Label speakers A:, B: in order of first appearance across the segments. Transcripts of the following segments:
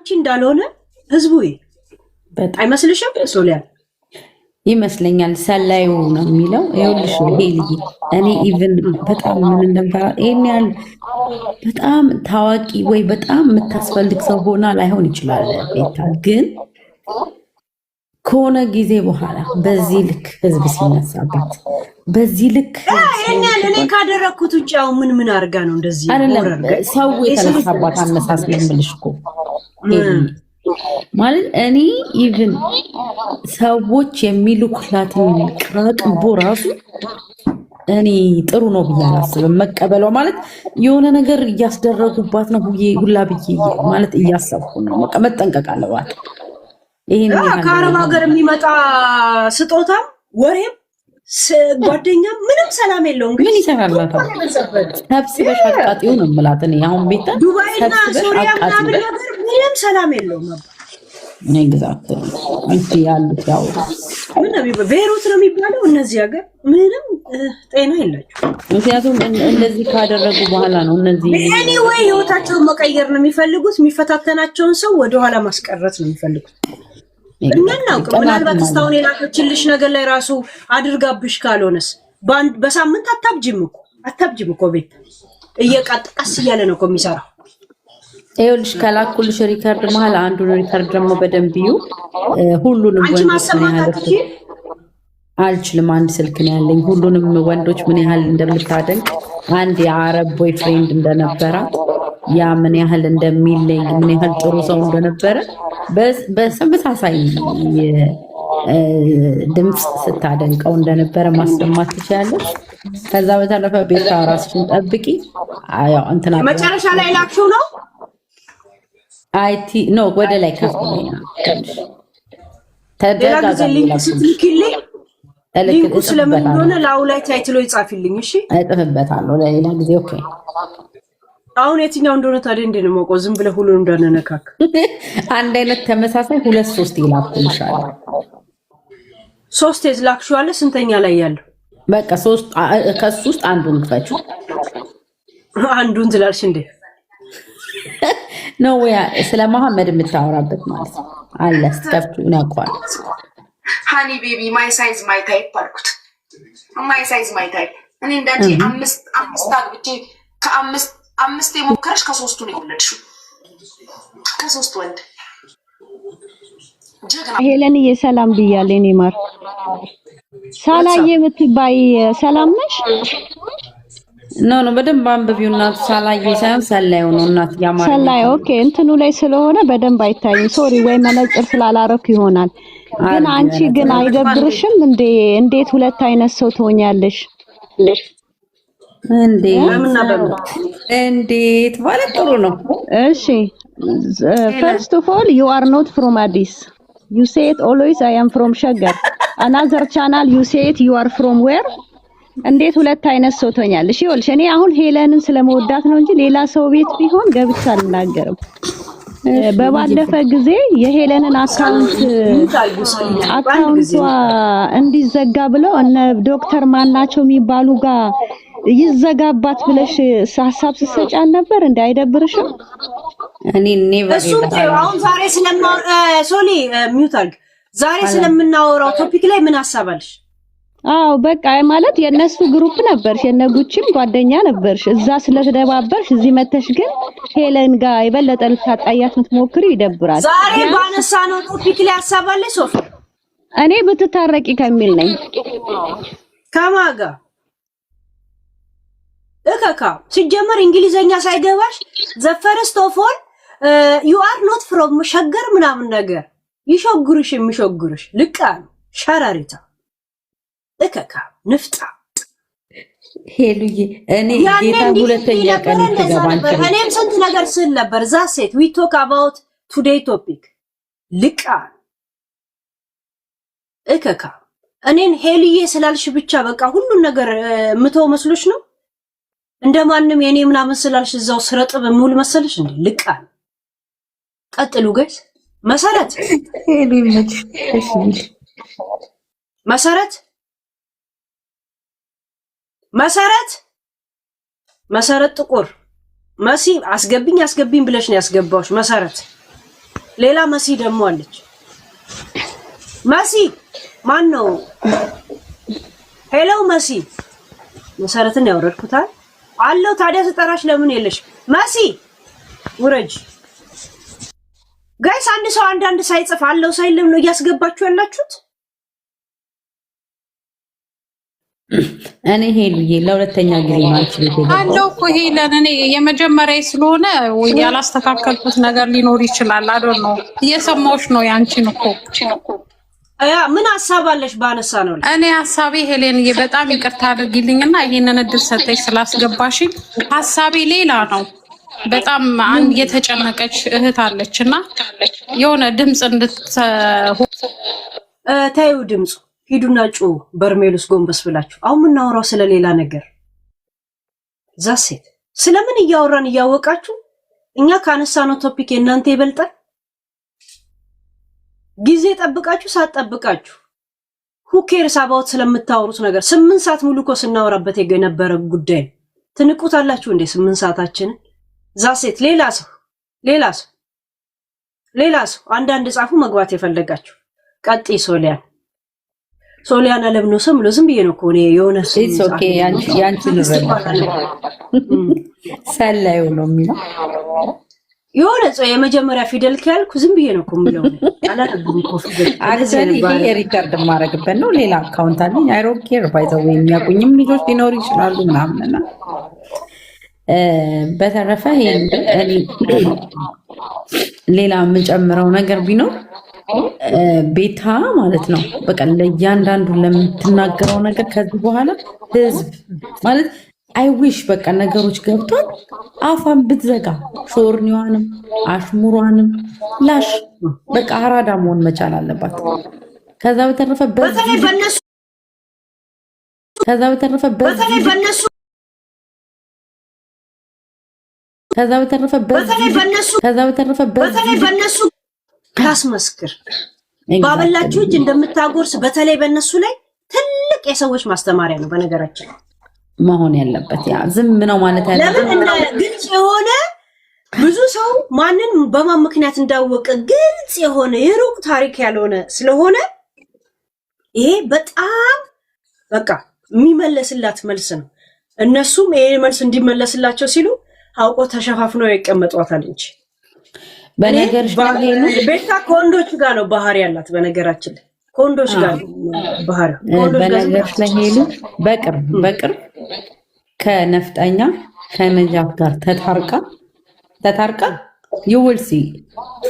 A: እንዳንቺ እንዳልሆነ ህዝቡ አይመስልሽም? ሶሊያ
B: ይመስለኛል ሰላዩ ነው የሚለው። ይኸውልሽ ሄልዬ እኔ ኢቭን በጣም ምን እንደምፈራ ይሄን ያህል በጣም ታዋቂ ወይ በጣም የምታስፈልግ ሰው ሆና ላይሆን ይችላል ቤታ፣ ግን ከሆነ ጊዜ በኋላ በዚህ ልክ ህዝብ ሲነሳባት በዚህ ልክ
A: እኔ ካደረኩት ውጭ ያው ምን አድርጋ ነው እንደዚህ
B: አይደለም ሰው የተነሳባት አነሳስ ነው የምልሽ እኮ ማለት እኔ ኢቭን ሰዎች የሚልኩላትን ቅራቅንቦ ራሱ እኔ ጥሩ ነው ብዬ አላስብም። መቀበሏ ማለት የሆነ ነገር እያስደረጉባት ነው ሁላ ብዬ ማለት እያሰብኩ ነው። በቃ መጠንቀቅ አለባት። ይሄን
A: ከአረብ ሀገር የሚመጣ ስጦታ ወሬም ጓደኛም ምንም ሰላም የለውም።
B: ምን ይሰራላታል? ሰብስበሽ አቃጢው ነው የምላት እኔ አሁን ቤታ
A: ዱባይና ሶሪያ ምናምን ነገር ምንም ሰላም የለውም።
B: እኔ ግዛት አንቺ ያሉት ያው
A: ቤይሩት ነው የሚባለው። እነዚህ ሀገር ምንም ጤና የላቸው።
B: ምክንያቱም እንደዚህ ካደረጉ በኋላ ነው እነዚህ
A: ኤኒዌይ ህይወታቸውን መቀየር ነው የሚፈልጉት። የሚፈታተናቸውን ሰው ወደኋላ ማስቀረት ነው የሚፈልጉት። እናናውቅ ምናልባት እስካሁን የላከችልሽ ነገር ላይ ራሱ አድርጋብሽ ካልሆነስ በሳምንት አታብጂም እኮ ቤት እየቀጥቀስ እያለ ነው እኮ የሚሰራው።
B: ይኸውልሽ ከላኩልሽ ሪከርድ መሀል አንዱን ሪከርድ ደግሞ በደንብ እዩ። ሁሉንም ወንዶች ምን ያህል አልችልም፣ አንድ ስልክ ነው ያለኝ። ሁሉንም ወንዶች ምን ያህል እንደምታደንቅ አንድ የአረብ ቦይፍሬንድ እንደነበራት ያ ምን ያህል እንደሚለኝ ምን ያህል ጥሩ ሰው እንደነበረ በተመሳሳይ ድምፅ ስታደንቀው እንደነበረ ማሰማት ትችላለች። ከዛ በተረፈ ቤታ ራስሽን ጠብቂ። ያው እንትና
A: መጨረሻ ላይ ላክሽው ነው
B: አይቲ ነው ወደ ላይ ከፍተኛ
A: ተደጋጋሚ ስትልኪልኝ ሊንኩ ስለምን እንደሆነ ላው ላይ ታይትሎ ይጻፍልኝ። እሺ
B: አይጥፍበታለሁ ለሌላ ጊዜ። ኦኬ
A: አሁን የትኛው እንደሆነ ታዲያ እንዴ ነው የማውቀው? ዝም ብለህ ሁሉንም እንዳነነካክ
B: አንድ አይነት ተመሳሳይ 2-3 ይላክልሻል።
A: 3 የዝላክሽው አለ። ስንተኛ ላይ ያለው?
B: በቃ 3 ከሱ ውስጥ አንዱን ክፈችው።
A: አንዱን ትላልሽ እንዴ?
B: ነው ወይ ስለ መሐመድ የምታወራበት ማለት ነው አለ። ስትከፍቱ እናቋል
C: ሃኒ ቤቢ ማይ ሳይዝ ማይ ታይፕ አልኩት። ማይ ሳይዝ ማይ ታይፕ እኔ እንዳንቺ አምስት አግብቼ ከአምስት የሞከረሽ ከ3ቱ ነው የወለድሽው። ከ3 ወንድ ጀግና
D: ሄለን የሰላም ብያለሁ። እኔ ማር ሳላዬ የምትባይ ሰላም ነሽ?
B: ኖ በደንብ አንብቢው እናቱ። ሳላዬ ሳይሆን ሰላዩ ነው እናት ያማረ
D: ሰላይ። ኦኬ እንትኑ ላይ ስለሆነ በደንብ አይታይም። ሶሪ ወይ መነጽር ስላላረኩ ይሆናል። ግን አንቺ ግን አይደብርሽም እንዴ? እንዴት ሁለት አይነት ሰው ትሆኛለሽ
B: እንዴ? እንዴት ማለት ጥሩ ነው።
D: እሺ first of all you are not from Addis. You say it always I am from Shaggar. Another channel you say it you are from where? እንዴት ሁለት አይነት ሰው ትሆኛለሽ? ይኸውልሽ እኔ አሁን ሄለንን ስለመወዳት ነው እንጂ ሌላ ሰው ቤት ቢሆን ገብቻ አልናገርም። በባለፈ ጊዜ የሄለንን አካውንት እንዲዘጋ ብለው እነ ዶክተር ማናቸው የሚባሉ ጋር ይዘጋባት ብለሽ ሐሳብ ስትሰጫን ነበር። እንዴ አይደብርሽም?
B: እኔ ኔቨር
A: አሁን ዛሬ ሶሊ ሚውት አድርግ። ዛሬ ስለምናወራው ቶፒክ ላይ ምን ሐሳብ አለሽ?
D: አዎ በቃ ማለት የነሱ ግሩፕ ነበርሽ፣ የነጉቺም ጓደኛ ነበርሽ። እዛ ስለተደባበርሽ እዚህ መተሽ ግን ሄለን ጋር የበለጠ ልታጣያት ምትሞክሪ ይደብራል።
A: ዛሬ ባነሳነው ቶፒክ ላይ ሐሳብ አለሽ ሶፊ?
D: እኔ ብትታረቂ ከሚል ነኝ።
A: ከማጋ እከካ ሲጀመር እንግሊዘኛ ሳይገባሽ the first of all you are not from ሸገር ምናምን ነገር የሚሾግሩሽ ልቃ ነው ሸራሪታ እከካ ንፍጣ
B: ሄሉዬ እኔ ጌታ ሁለተኛ ቀን ተገባንች።
A: እኔም ስንት ነገር ስል ነበር። ዛ ሴት we talk about today topic ልቃ እከካ እኔን ሄሉዬ ስላልሽ ብቻ በቃ ሁሉን ነገር ምተው መስሎሽ ነው? እንደማንም የኔ ምናምን ስላልሽ እዛው ስረጥብ ሙሉ መሰለሽ እንዴ? ልቃ ቀጥሉ ጋይስ። መሰረት
B: ሄሉዬ
A: መሰረት ጥቁር መሲ አስገብኝ ብለሽ ነው ያስገባውሽ። መሰረት ሌላ መሲ ደግሞ አለች። መሲ ማን ነው? ሄሎ መሲ መሰረትን ያወረድኩታል አለው። ታዲያ ስጠራሽ ለምን የለሽ? መሲ ውረጅ። ጋይስ አንድ ሰው አንዳንድ ሳይጽፍ አለው ሳይልም ነው እያስገባችሁ ያላችሁት።
B: እኔ ሄልዬ ለሁለተኛ ጊዜ ማንቺ
E: አለው እኮ ሄለን፣ እኔ የመጀመሪያ ስለሆነ ያላስተካከልኩት ነገር ሊኖር ይችላል። አይደል ነው እየሰማሁሽ ነው ያንቺን እኮ
A: ምን ሀሳብ አለሽ ባነሳ ነው?
E: እኔ ሀሳቤ ሄሌንዬ በጣም ይቅርታ አድርጊልኝና ይሄንን እድል ሰጠሽ ስላስገባሽ ሀሳቤ ሌላ ነው። በጣም አንድ የተጨነቀች እህት አለችና የሆነ ድምጽ
A: ታዩ ድምጹ ሂዱና ጩ በርሜሉስ ጎንበስ ብላችሁ። አሁን የምናወራው ስለሌላ ነገር ዛሴት ስለምን እያወራን እያወቃችሁ እኛ ካነሳነው ቶፒክ እናንተ ይበልጣል። ጊዜ ጠብቃችሁ ሳትጠብቃችሁ ሁኬርስ አባውት ስለምታወሩት ነገር 8 ሰዓት ሙሉ እኮ ስናወራበት የነበረ ጉዳይ ትንቁታላችሁ እንዴ? 8 ሰዓታችንን ዛሴት ሌላ ሰው አንዳንድ ጻፉ መግባት የፈለጋችሁ ቀጥይ። ሶሊያና ለብኖ ሰም ብሎ ዝም ብዬ ነው እኮ ነው የሆነ
B: ኦኬ ያንቺ ንበል ሰላዩ ነው የሚለው
A: የሆነ የመጀመሪያ ፊደል ካልኩ ዝም ብዬ ነው እኮ የምለው። አላደርግም እኮ ፊደል
B: አክሰሪ ይሄ ሪካርድ ማድረግበት ነው። ሌላ አካውንት አለኝ። አይ ዶንት ኬር ባይ ዘ ዌይ የሚያውቁኝም ልጆች ሊኖሩ ይችላሉ ምናምንና በተረፈ ሌላ የምጨምረው ነገር ቢኖር ቤታ ማለት ነው በቃ ለእያንዳንዱ ለምትናገረው ነገር ከዚህ በኋላ ህዝብ ማለት አይዊሽ በቃ ነገሮች ገብቷል። አፋን ብትዘጋ ሾርኒዋንም አሽሙሯንም ላሽ በቃ አራዳ መሆን መቻል አለባት። ከዛ በተረፈ በነሱ ካስመስክር ባበላችሁ እጅ እንደምታጎርስ በተለይ በእነሱ ላይ ትልቅ የሰዎች ማስተማሪያ ነው በነገራችን መሆን ያለበት። ያ ዝም ነው ማለት
A: ያለበት። ለምን ግልጽ የሆነ ብዙ ሰው ማንን በማን ምክንያት እንዳወቀ ግልጽ የሆነ የሩቅ ታሪክ ያልሆነ ስለሆነ ይሄ በጣም በቃ የሚመለስላት መልስ ነው። እነሱም ይሄ መልስ እንዲመለስላቸው ሲሉ አውቆ ተሸፋፍነው ይቀመጧታል እንጂ
B: በነገርሽ ላይ
A: ቤታ ከወንዶች ጋር ነው ባህሪ ያላት። በነገራችን ላይ ከወንዶች ጋር ባህሪ
B: በነገርሽ ላይ ሄሉ በቅርብ ከነፍጠኛ ከነጃት ጋር ተታርቃ ይውልሲ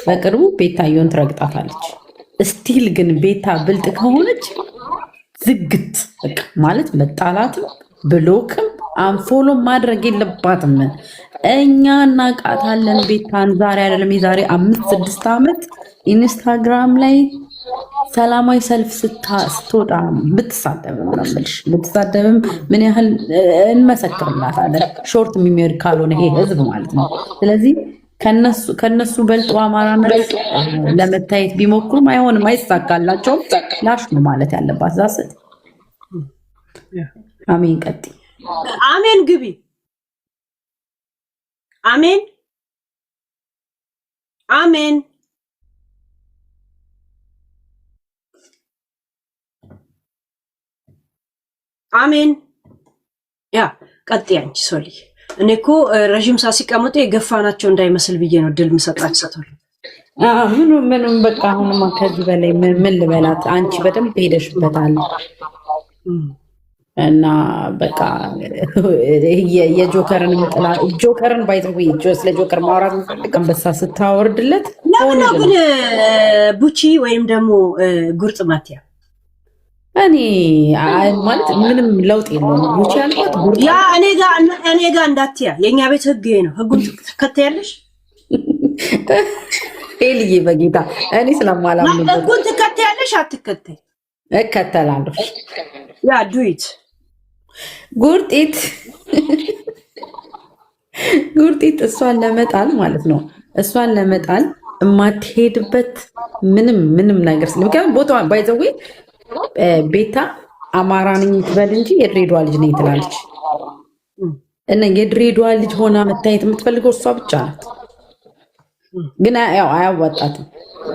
B: በቅርቡ ቤታየውን ትረግጣታለች። ስቲል ግን ቤታ ብልጥ ከሆነች ዝግት በቃ ማለት መጣላትም ብሎክም አንፎሎ ማድረግ የለባትም። እኛ እናቃታለን ቤታን ዛሬ አይደለም የዛሬ 5-6 ዓመት ኢንስታግራም ላይ ሰላማዊ ሰልፍ ስትወጣ ብትሳደብም ምን ያህል እንመሰክርላታለን። ሾርት ሚሞሪ ካልሆነ ይሄ ህዝብ ማለት ነው። ስለዚህ ከነሱ በልጦ አማራነት ለመታየት ቢሞክሩም አይሆንም፣ አይሳካላቸውም። ላሽ ነው ማለት ያለባት ዛስት። አሜን። ቀጥይ።
A: አሜን። ግቢ። አሜን አሜን። አሜን። ያ ቀጥይ አንቺ ሶሊ። እኔ እኮ ረጅም ሰዓት ሲቀመጡ የገፋናቸው እንዳይመስል ብዬ ነው ድል ምሰጣቸው።
B: ምንም በቃ አሁንማ ከዚህ በላይ ምን ልበላት? አንቺ በደንብ ሄደሽበታል እና በቃ ጆከርን ባይዘው ስለ ጆከር ማውራት እንፈልግ አንበሳ ስታወርድለት
A: ለምን ግን ቡቺ ወይም ደግሞ ጉርጥ ማቲያ
B: እኔ ማለት ምንም ለውጥ የለውም። ቡቺ ያልኳት ጉርጥ
A: ያ እኔ ጋር እንዳትያ የኛ ቤት ህግ ነው። ህጉን ትከተያለሽ
B: ሄልዬ በጌታ እኔ ስለማላምን
A: ህጉን ትከተያለሽ አትከተይ?
B: እከተላለሁ።
A: ያ ዱይት
B: ጉርጢት እሷን ለመጣል ማለት ነው። እሷን ለመጣል የማትሄድበት ምንም ነገር ምክንያቱም ቦታ ባይዘዌ ቤታ አማራ ነኝ ትበል እንጂ የድሬዳዋ ልጅ ነኝ ትላለች። እና የድሬዳዋ ልጅ ሆና መታየት የምትፈልገው እሷ ብቻ ናት። ግን ያው አያዋጣትም።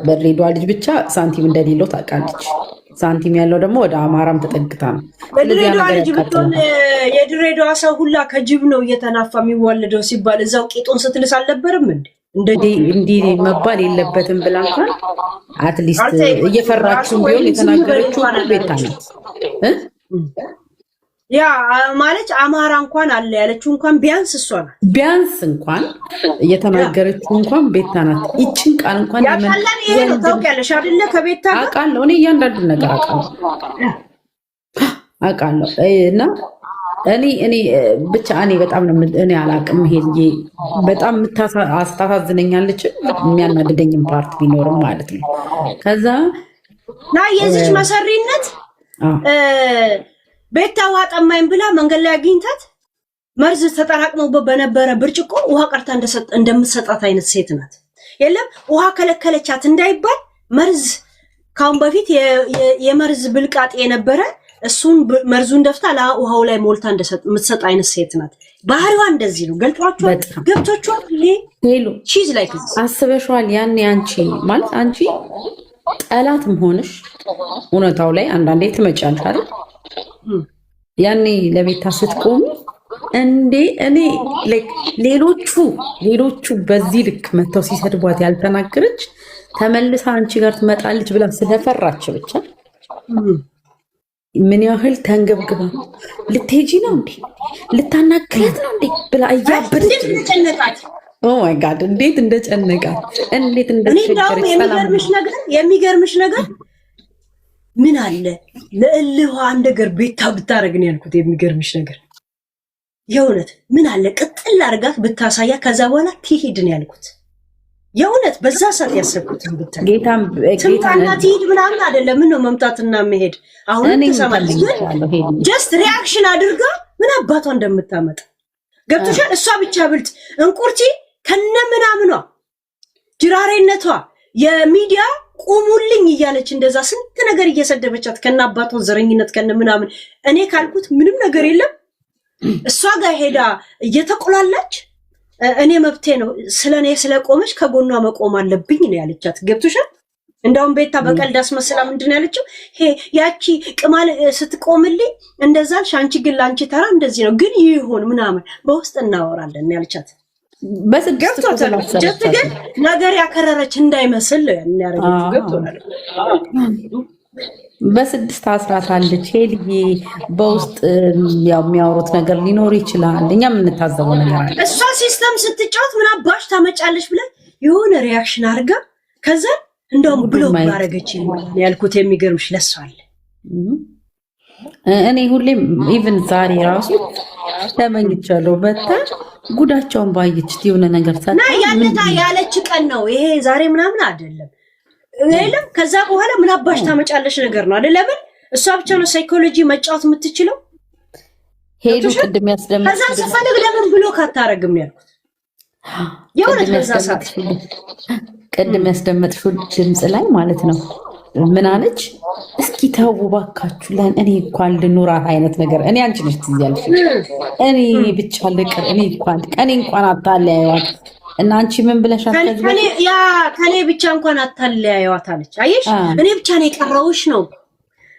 B: በድሬዳዋ ልጅ ብቻ ሳንቲም እንደሌለው ታውቃለች። ሳንቲም ያለው ደግሞ ወደ አማራም ተጠግታ ነው።
A: በድሬዳዋ ልጅ ብትሆን የድሬዳዋ ሰው ሁላ ከጅብ ነው እየተናፋ የሚዋለደው ሲባል እዛው ቂጡን ስትልስ አልነበረም እንዲህ መባል የለበትም ብላ እንኳን አትሊስት እየፈራችሁም ቢሆን የተናገረችው ቤታ ናት። ያ ማለት አማራ እንኳን አለ ያለችው እንኳን ቢያንስ እሷ ናት።
B: ቢያንስ እንኳን እየተናገረችው እንኳን ቤታ ናት። ይችን ቃል እንኳን
A: ያቃላል። ይሄ ነው ታውቂያለሽ አይደለ? ከቤታ ጋር
B: አውቃለሁ እኔ እያንዳንዱን ነገር አውቃለሁ እና እኔ ብቻ እኔ በጣም ነው እኔ አላቅም። ይሄ በጣም ታሳዝነኛለች። የሚያናድደኝም ፓርት ቢኖርም ማለት ነው። ከዛ
A: የዚች መሰሪነት ቤታ ውሃ ጠማኝ ብላ መንገድ ላይ አግኝታት መርዝ ተጠራቅመውበት በነበረ ብርጭቆ ውሃ ቀርታ እንደምትሰጣት አይነት ሴት ናት። የለም ውሃ ከለከለቻት እንዳይባል መርዝ ካሁን በፊት የመርዝ ብልቃጥ የነበረ እሱን መርዙን ደፍታ ውሃው ላይ ሞልታ የምትሰጥ አይነት ሴት ናት። ባህሪዋ እንደዚህ ነው። ገልጧቸዋል፣ ገብቶቿል።
B: ሄሎ
A: ቺዝ ላይ
B: አስበሽዋል? ያኔ አንቺ ማለት አንቺ ጠላትም ሆንሽ እውነታው ላይ አንዳንዴ ትመጫለሽ አይደል? ያኔ ለቤታ ስትቆሚ እንዴ እኔ ሌሎቹ በዚህ ልክ መተው ሲሰድቧት ያልተናገረች ተመልሳ አንቺ ጋር ትመጣለች ብላ ስለፈራች ብቻ ምን ያህል ተንገብግባ ልትሄጂ ነው እንዴ ልታናግራት ነው እንዴ ብላ እያበደች ኦ ማይ ጋድ እንዴት እንደጨነቃት እንዴት እንደተቸገረች።
A: የሚገርምሽ ነገር ምን አለ ለእልህ አንድ ነገር ቤታ ብታረግ ነው ያልኩት። የሚገርምሽ ነገር የእውነት ምን አለ ቅጥል አድርጋት ብታሳያ ከዛ በኋላ ትሄድ ነው ያልኩት። የእውነት በዛ ሰዓት ያሰብኩትን ብታይ ትምጣና ትሄድ ምናምን አይደለም። ምን ነው መምጣትና መሄድ አሁን ተሰማለች። ጀስት ሪአክሽን አድርጋ ምን አባቷ እንደምታመጣ ገብቶሻል። እሷ ብቻ ብልጥ እንቁርቲ ከነ ምናምኗ ጅራሬነቷ የሚዲያ ቁሙልኝ እያለች እንደዛ ስንት ነገር እየሰደበቻት ከነ አባቷ ዘረኝነት ከነ ምናምን እኔ ካልኩት ምንም ነገር የለም። እሷ ጋር ሄዳ እየተቆላላች እኔ መብቴ ነው ስለኔ ስለቆመች ከጎኗ መቆም አለብኝ ነው ያለቻት። ገብቶሻል። እንደውም ቤታ በቀልድ አስመስላ ምንድን ያለችው ያቺ ቅማል ስትቆምልኝ እንደዛልሽ አንቺ ግን ላንቺ ተራ እንደዚህ ነው ግን ይሁን ምናምን በውስጥ እናወራለን ያለቻት። ጀት ግን ነገር ያከረረች እንዳይመስል ያረጋችሁ ገብቶናል።
B: በስድስት አስራት አለች ሄልዬ በውስጥ ያው የሚያወሩት ነገር ሊኖር ይችላል። እኛ የምንታዘበው ነገር አለ።
A: እሷ ሲስተም ስትጫወት ምን አባሽ ታመጫለሽ ብላ የሆነ ሪያክሽን አድርጋ ከዛ እንደውም ብሎክ ማረገች ያልኩት የሚገርምሽ ለሷ አለ።
B: እኔ ሁሌም ኢቭን ዛሬ ራሱ ተመኝቻለሁ። በታ ጉዳቸውን ባየች የሆነ ነገር
A: ሳታ ያለታ ያለች ቀን ነው ይሄ ዛሬ ምናምን አይደለም። ለለም ከዛ በኋላ ምን አባሽ ታመጫለሽ ነገር ነው አይደል? ለምን እሷ ብቻ ነው ሳይኮሎጂ መጫወት የምትችለው።
B: ሄዱ ቅድም ያስደምጥ
A: ከዛ ሰፈለግ ለምን ብሎክ አታረግም ያልኩት የሆነ ከዛ ሰዓት
B: ቅድም ያስደምጥሽው ድምጽ ላይ ማለት ነው ምን አለች? እስኪ ተው ባካችሁ እኔ እንኳን ልኑራት አይነት ነገር እኔ አንቺ ነሽ ትያለሽ። እኔ ብቻ ልቅር እኔ እንኳን አታለያዩት እና አንቺ ምን ብለሻት?
A: ከኔ ብቻ እንኳን አታለያዩት አለች። አየሽ እኔ ብቻ ነው የቀረውሽ ነው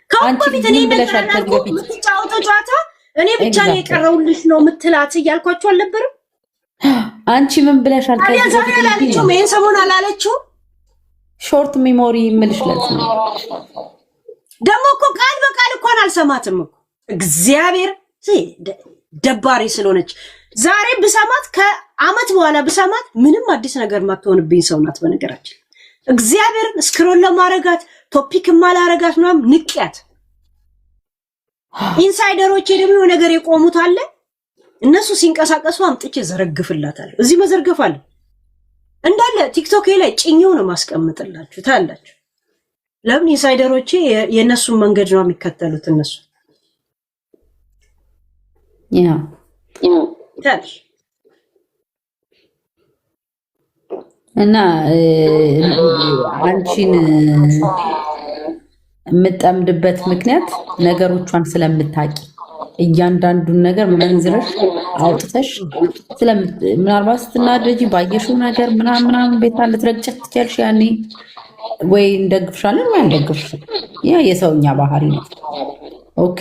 A: ከአንቺ እኔ ብለሻት የምትጫወተው ጨዋታ እኔ ብቻ ነው የቀረውልሽ ነው የምትላት እያልኳችሁ አልነበረም?
B: አንቺ ምን ብለሻት?
A: ዛሬ አላለችው ይሄን ሰሞን አላለችው።
B: ሾርት ሜሞሪ ምልሽ ለጽ ነው
A: ደግሞ እኮ ቃል በቃል እንኳን አልሰማትም እኮ እግዚአብሔር ደባሪ ስለሆነች ዛሬ ብሰማት ከአመት በኋላ ብሰማት ምንም አዲስ ነገር ማትሆንብኝ ሰው ናት። በነገራችን እግዚአብሔርን ስክሮል ለማረጋት ቶፒክ ማላረጋት ምናምን ንቅያት። ኢንሳይደሮቼ ደግሞ ነገር የቆሙት አለ እነሱ ሲንቀሳቀሱ አምጥቼ ዘረግፍላታለሁ። እዚህ መዘርገፋለ እንዳለ ቲክቶክ ላይ ጭኛው ነው ማስቀምጥላችሁ ታላችሁ። ለምን ኢንሳይደሮቼ የነሱን መንገድ ነው የሚከተሉት እነሱ
B: ያ
A: ታዲያ
B: እና አንቺን የምጠምድበት ምክንያት ነገሮቿን ስለምታቂ እያንዳንዱን ነገር መንዝረሽ አውጥተሽ ምናልባት ስትናደጂ ባየሽው ነገር ምናምን ቤታ ልትረግጨት ትችያለሽ። ያኔ ወይ እንደግፍሻለን ወይ እንደግፍሻለን። ያ የሰውኛ ባህሪ ነው። ኦኬ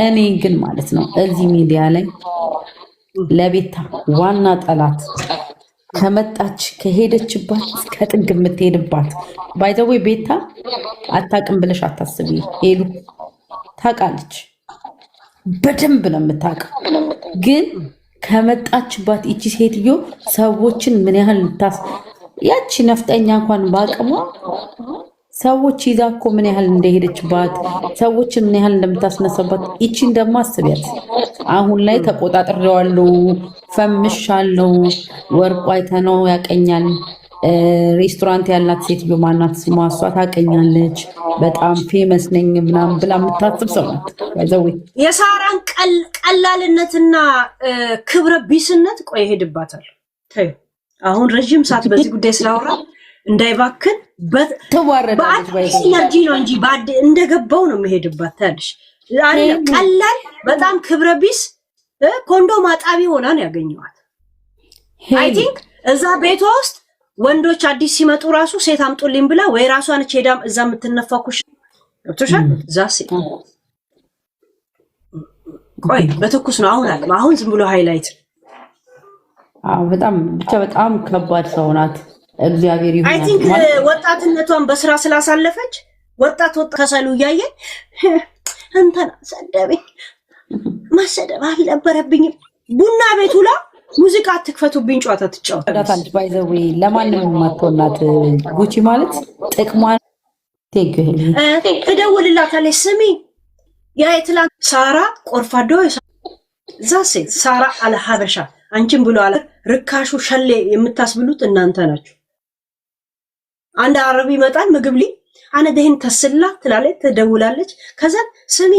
B: እኔ ግን ማለት ነው እዚህ ሚዲያ ላይ ለቤታ ዋና ጠላት ከመጣች ከሄደችባት ከጥግ የምትሄድባት ባይዘዌ ቤታ አታውቅም ብለሽ አታስቢ። ሄሉ ታውቃለች፣ በደንብ ነው የምታውቀው። ግን ከመጣችባት እቺ ሴትዮ ሰዎችን ምን ያህል ያቺ ነፍጠኛ እንኳን ባቅሟ ሰዎች ይዛ እኮ ምን ያህል እንደሄደችባት ሰዎችን ምን ያህል እንደምታስነሳባት እቺን ደግሞ አስቢያት። አሁን ላይ ተቆጣጥሬዋለሁ፣ ፈምሻለሁ፣ ወርቁ አይተነው ያቀኛል፣ ሬስቶራንት ያላት ሴትዮ ማናት ስሟ? እሷ ታቀኛለች፣ በጣም ፌመስ ነኝ ምናምን ብላ የምታስብ ሰው ናት። ያዘው
A: የሳራን ቀላልነትና ክብረ ቢስነት ቆይ ይሄድባታል። ተይው አሁን ረጅም ሰዓት በዚህ ጉዳይ ስላወራ እንዳይባክን በአዲስ ኢነርጂ ነው እንጂ እንደገባው ነው መሄድባት። ታዲሽ ቀላል በጣም ክብረ ቢስ ኮንዶም አጣቢ ሆና ነው ያገኘዋት። አይ ቲንክ እዛ ቤቷ ውስጥ ወንዶች አዲስ ሲመጡ ራሱ ሴት አምጡልኝ ብላ ወይ ራሷን ሄዳም እዛ የምትነፋኩሽ ገብቶሻል። ዛሴ ቆይ በትኩስ ነው አሁን ዝም ብሎ ሃይላይት።
B: በጣም ብቻ በጣም ከባድ ሰው ናት። እግዚአብሔር ይሁን።
A: አይ ቲንክ ወጣትነቷን በስራ ስላሳለፈች ወጣት ከሰሉ እያየ እንተና ሰደበኝ ማሰደብ አልነበረብኝም። ቡና ቤት ውላ ሙዚቃ አትክፈቱብኝ ጨዋታ ትጫወታለች።
B: ባይዘዌ ለማንንም ማጥቶናት ጉቺ ማለት ጥቅሟን
A: ትደውልላታለች። ስሚ ያ የትላንት ሳራ ቆርፋዶ ዛሴ ሳራ አለሀበሻ አንቺን ብሎ አለ ርካሹ ሸሌ የምታስብሉት እናንተ ናችሁ። አንድ አረብ ይመጣል ምግብ አነ ደህን ተስላ ትላለች፣ ትደውላለች። ከዛ ስሚ